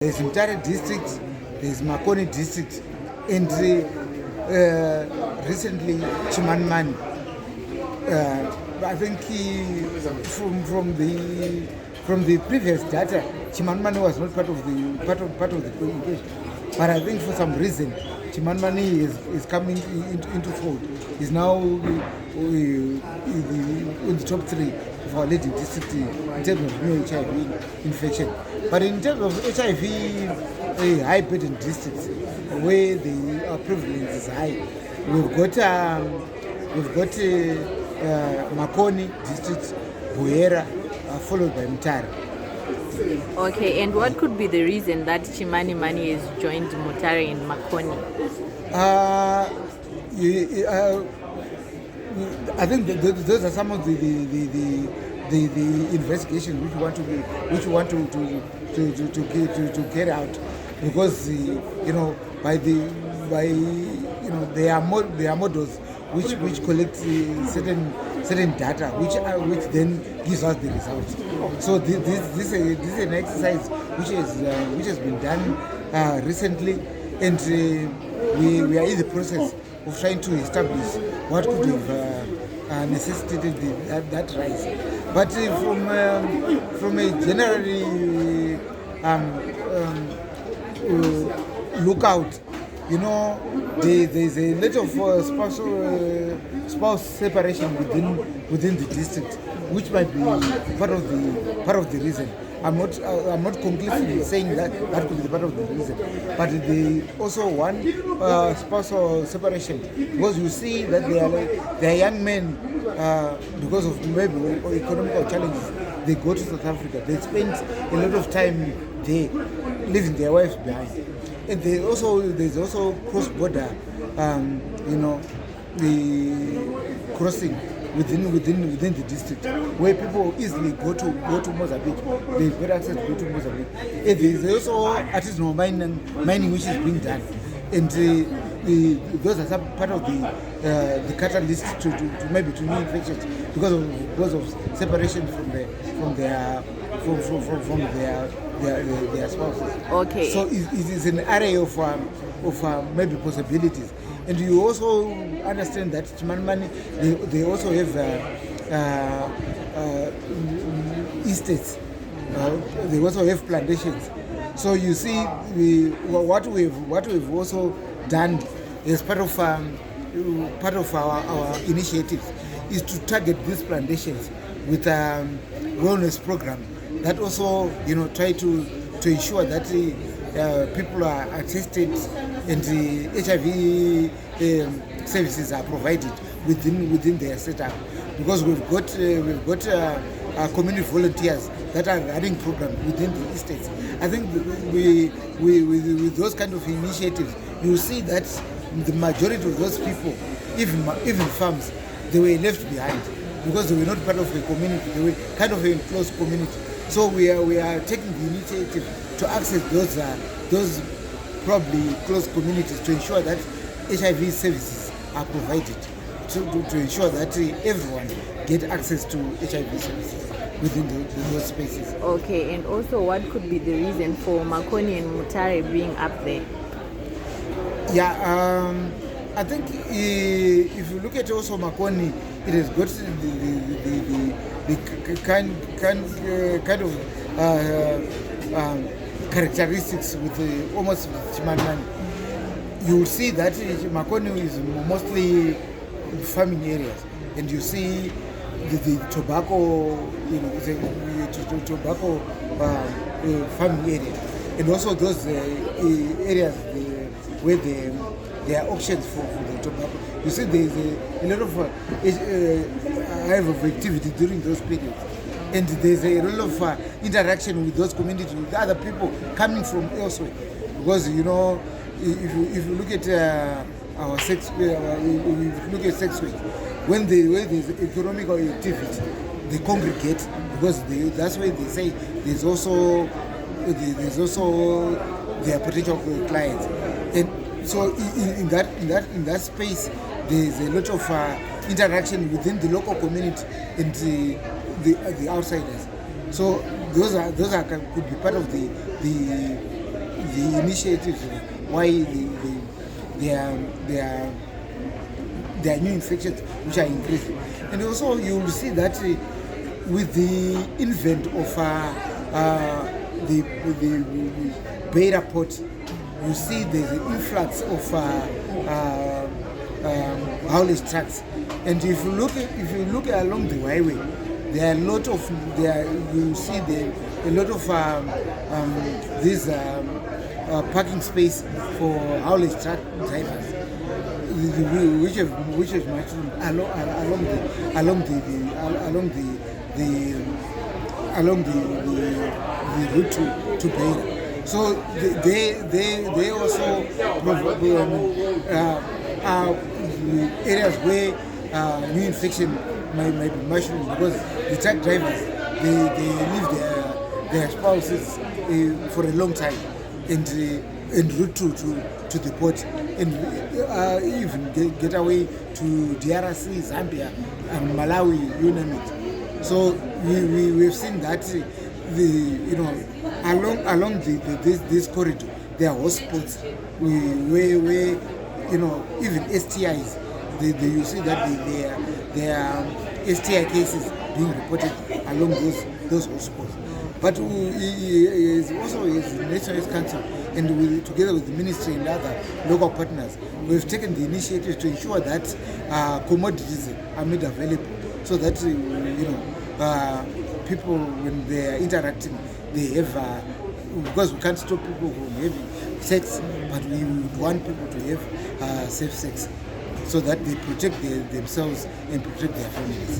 There's Mutare district, there's Makoni district, and recently Chimanimani. I think from the previous data, Chimanimani was not part of the equation. But I think for some reason, Chimanimani is coming into fold. Is now in the top 3 of our leading district in terms of new HIV infection. But in terms of HIV high burden districts, where the prevalence is high, we've got Makoni district, Buera, followed by Mutare. Okay, and what could be the reason that Chimanimani has joined Mutare and Makoni? I think those are some of the investigations which we want to carry out, because there are models which collect certain data which then gives us the results. So this is an exercise which has been done recently, and we are in the process of trying to establish what could have necessitated that rise. But from a generally lookout, there's a lot of spouse separation within the district, which might be part of the reason. I'm not conclusively saying that could be part of the reason, but they also want spousal separation, because you see that they are young men, because of maybe economical challenges. They go to South Africa. They spend a lot of time there, leaving their wives behind. And there's also cross-border, the crossing within the district, where people easily go to Mozambique. They've got access to go to Mozambique. And there's also artisanal mining which is being done, and those are some part of the catalyst to maybe to new infections because of separation from their spouses. Okay. So it is an array of maybe possibilities. And you also understand that Chimanimani, they also have estates. They also have plantations. So you see, what we've also done as part of our initiatives is to target these plantations with a wellness program that also try to ensure that people are tested and the HIV services are provided within their setup, because we've got community volunteers that are running programs within the estates. I think with those kind of initiatives, you see that the majority of those people, even farms, they were left behind because they were not part of a community. They were kind of a close community. So we are taking the initiative to access those probably close communities to ensure that HIV services are provided, to ensure that everyone get access to HIV services within those spaces. Okay, and also what could be the reason for Makoni and Mutare being up there? Yeah, I think if you look at also Makoni, it has got the kind of characteristics with almost Chimanimani. You see that Makoni is mostly farming areas, and you see the tobacco, tobacco farming areas, and also those areas where there are auctions for the tobacco. You see there is a lot of hive of activity during those periods. And there's a lot of interaction with those communities, with other people coming from elsewhere. Because if you look at our sex, if you look at sex work, when there's economic activity, they congregate, because that's why they say there's also their potential clients. And so in that space, there's a lot of interaction within the local community and the outsiders. So those could be part of the the initiatives, why there are new infections which are increasing. And also you will see that with the invent of the Beira port, you see there's an influx of haulage trucks. And if you look along the highway, there are a lot of you see a lot of these parking space for haulage truck drivers, which is much along the route to Beira. So they also are areas where new infection might be mushroom, because the truck drivers they leave their spouses for a long time and route to the port, and even get away to DRC, Zambia, and Malawi, you name it. So we've seen that along this corridor there are hotspots where even STIs, you see that there are STI cases being reported along those hotspots. But also as National Health Council, and together with the ministry and other local partners, we've taken the initiative to ensure that commodities are made available, so that people, when they are interacting, they have because we can't stop people from having sex, but we would want people to have safe sex, so that they protect themselves and protect their families.